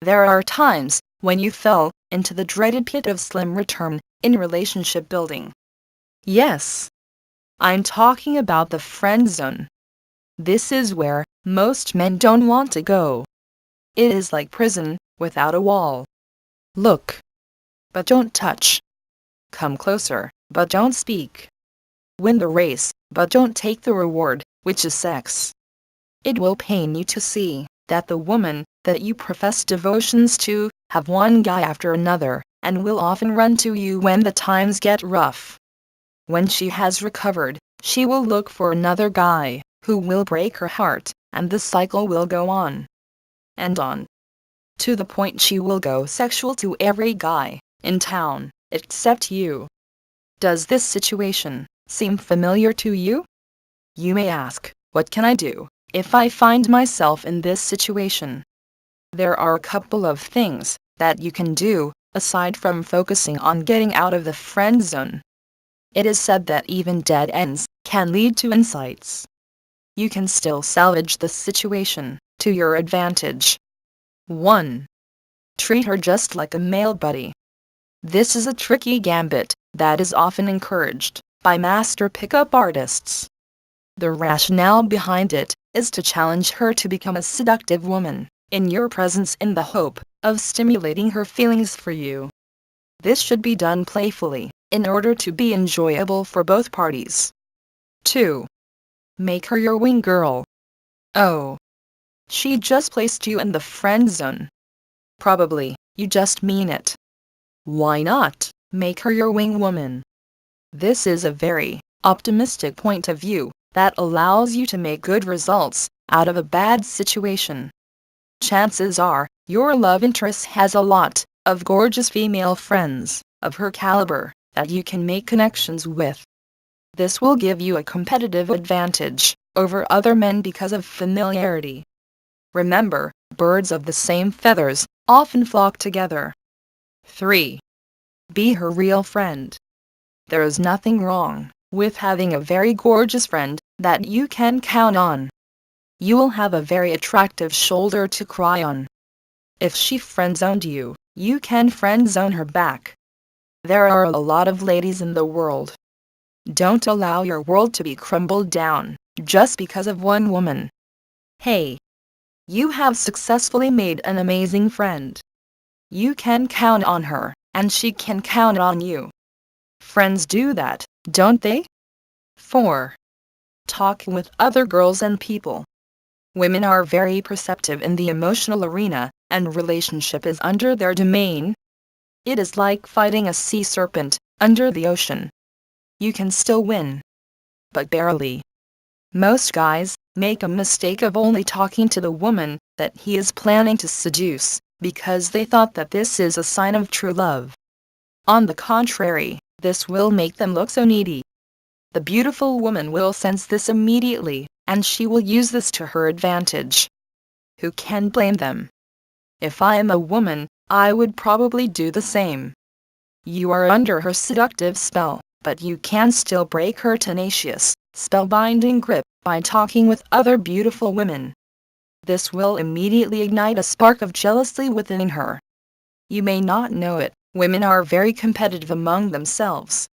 There are times when you fell into the dreaded pit of slim return in relationship building. Yes, I'm talking about the friend zone. This is where most men don't want to go. It is like prison without a wall. Look, but don't touch. Come closer, but don't speak. Win the race, but don't take the reward, which is sex. It will pain you to see that the woman that you profess devotions to have one guy after another, and will often run to you when the times get rough. When she has recovered, she will look for another guy who will break her heart, and the cycle will go on and on, to the point she will go sexual to every guy in town, except you. Does this situation seem familiar to you? You may ask, what can I do if I find myself in this situation? There are a couple of things that you can do, aside from focusing on getting out of the friend zone. It is said that even dead ends can lead to insights. You can still salvage the situation to your advantage. 1. Treat her just like a male buddy. This is a tricky gambit that is often encouraged by master pickup artists. The rationale behind it is to challenge her to become a seductive woman in your presence in the hope of stimulating her feelings for you. This should be done playfully, in order to be enjoyable for both parties. 2. Make her your wing girl. Oh, she just placed you in the friend zone. Probably, you just mean it. Why not make her your wing woman? This is a very optimistic point of view that allows you to make good results out of a bad situation. Chances are, your love interest has a lot of gorgeous female friends of her caliber that you can make connections with. This will give you a competitive advantage over other men because of familiarity. Remember, birds of the same feathers often flock together. 3. Be her real friend. There is nothing wrong with having a very gorgeous friend that you can count on. You will have a very attractive shoulder to cry on. If she friend-zoned you, you can friend-zone her back. There are a lot of ladies in the world. Don't allow your world to be crumbled down just because of one woman. Hey, you have successfully made an amazing friend. You can count on her, and she can count on you. Friends do that, don't they? 4. Talk with other girls and people. Women are very perceptive in the emotional arena, and relationship is under their domain. It is like fighting a sea serpent under the ocean. You can still win, but barely. Most guys make a mistake of only talking to the woman that he is planning to seduce, because they thought that this is a sign of true love. On the contrary, this will make them look so needy. The beautiful woman will sense this immediately, and she will use this to her advantage. Who can blame them? If I am a woman, I would probably do the same. You are under her seductive spell, but you can still break her tenacious, spellbinding grip by talking with other beautiful women. This will immediately ignite a spark of jealousy within her. You may not know it, women are very competitive among themselves.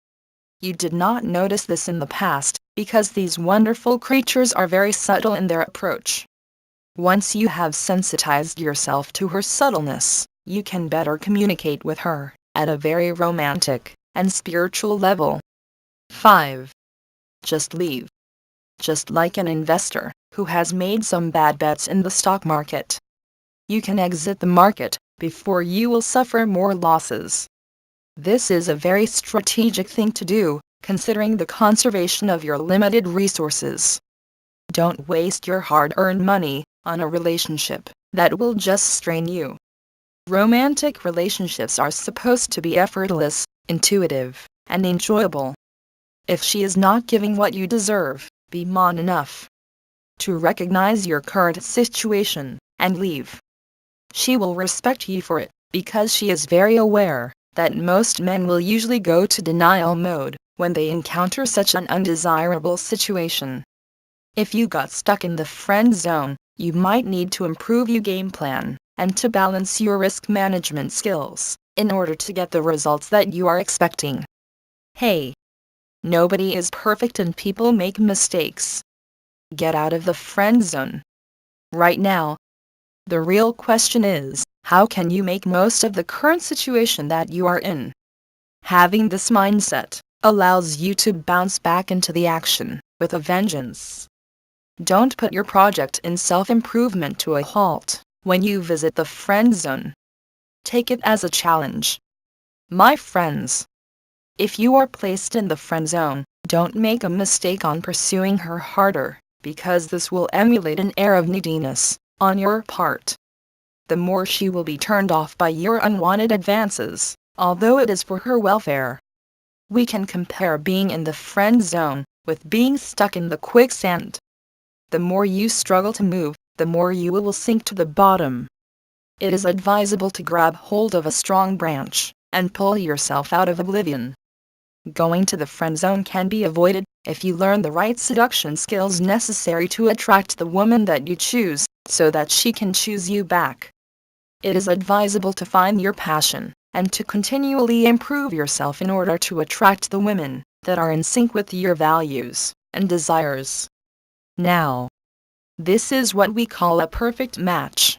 You did not notice this in the past, because these wonderful creatures are very subtle in their approach. Once you have sensitized yourself to her subtleness, you can better communicate with her at a very romantic and spiritual level. 5. Just leave. Just like an investor who has made some bad bets in the stock market. You can exit the market before you will suffer more losses. This is a very strategic thing to do, considering the conservation of your limited resources. Don't waste your hard-earned money on a relationship that will just strain you. Romantic relationships are supposed to be effortless, intuitive, and enjoyable. If she is not giving what you deserve, be man enough to recognize your current situation and leave. She will respect you for it, because she is very aware that most men will usually go to denial mode when they encounter such an undesirable situation. If you got stuck in the friend zone, you might need to improve your game plan and to balance your risk management skills in order to get the results that you are expecting. Hey, nobody is perfect and people make mistakes. Get out of the friend zone. Right now, the real question is, how can you make most of the current situation that you are in? Having this mindset allows you to bounce back into the action with a vengeance. Don't put your project in self-improvement to a halt when you visit the friend zone. Take it as a challenge. My friends, if you are placed in the friend zone, don't make a mistake on pursuing her harder, because this will emulate an air of neediness on your part. The more she will be turned off by your unwanted advances, although it is for her welfare. We can compare being in the friend zone with being stuck in the quicksand. The more you struggle to move, the more you will sink to the bottom. It is advisable to grab hold of a strong branch and pull yourself out of oblivion. Going to the friend zone can be avoided if you learn the right seduction skills necessary to attract the woman that you choose, so that she can choose you back. It is advisable to find your passion and to continually improve yourself in order to attract the women that are in sync with your values and desires. Now, this is what we call a perfect match.